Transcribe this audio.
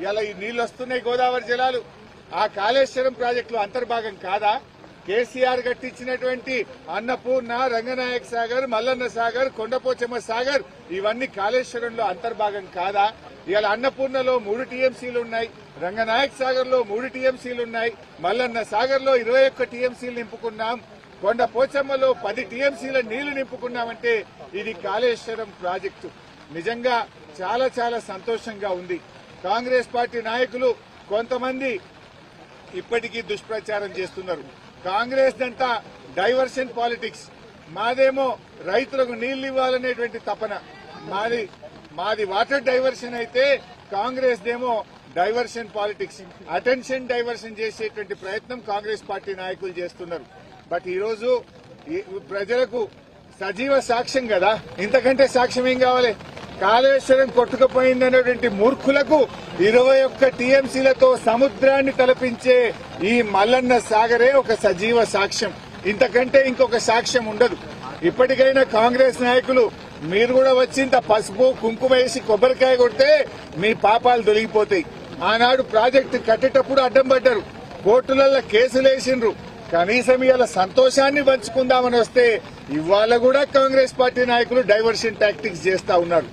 ఇలా ఈ నీళ్లు వస్తున్నాయి గోదావరి జలాలు ఆ కాళేశ్వరం ప్రాజెక్టులో అంతర్భాగం కాదా? కేసీఆర్ కట్టించినటువంటి అన్నపూర్ణ, రంగనాయక సాగర్, మల్లన్న సాగర్, కొండపోచమ్మ సాగర్ ఇవన్నీ కాళేశ్వరంలో అంతర్భాగం కాదా? ఇవాళ అన్నపూర్ణలో 3 టీఎంసీలు ఉన్నాయి, రంగనాయక సాగర్ లో 3 టీఎంసీలు ఉన్నాయి, మల్లన్న సాగర్ లో 21 టీఎంసీలు నింపుకున్నాం, కొండపోచమ్మలో 10 టీఎంసీల నీళ్లు నింపుకున్నామంటే ఇది కాళేశ్వరం ప్రాజెక్టు. నిజంగా చాలా చాలా సంతోషంగా ఉంది. కాంగ్రెస్ పార్టీ నాయకులు కొంతమంది ఇప్పటికీ దుష్ప్రచారం చేస్తున్నారు. కాంగ్రెస్ దంతా డైవర్షన్ పాలిటిక్స్, మాదేమో రైతులకు నీళ్లు ఇవ్వాలనేటువంటి తపన, మాది వాటర్ డైవర్షన్ అయితే కాంగ్రెస్ దేమో డైవర్షన్ పాలిటిక్స్, అటెన్షన్ డైవర్షన్ చేసేటువంటి ప్రయత్నం కాంగ్రెస్ పార్టీ నాయకులు చేస్తున్నారు. బట్ ఈ రోజు ప్రజలకు సజీవ సాక్ష్యం కదా, ఇంతకంటే సాక్ష్యం ఏం కావాలి? కాళేశ్వరం కొట్టుకుపోయిందనేటువంటి మూర్ఖులకు 21 టీఎంసీలతో సముద్రాన్ని తలపించే ఈ మల్లన్న సాగరే ఒక సజీవ సాక్ష్యం. ఇంతకంటే ఇంకొక సాక్ష్యం ఉండదు. ఇప్పటికైనా కాంగ్రెస్ నాయకులు మీరు కూడా వచ్చి ఇంత పసుపు కుంకుమ వేసి కొబ్బరికాయ కొడితే మీ పాపాలు తొలగిపోతాయి. ఆనాడు ప్రాజెక్టు కట్టేటప్పుడు అడ్డం పడ్డారు, కోర్టులలో కేసులు వేసిండ్రు, కనీసం ఇవాళ సంతోషాన్ని పంచుకుందామని వస్తే ఇవాళ కూడా కాంగ్రెస్ పార్టీ నాయకులు డైవర్షన్ టాక్టిక్స్ చేస్తా ఉన్నారు.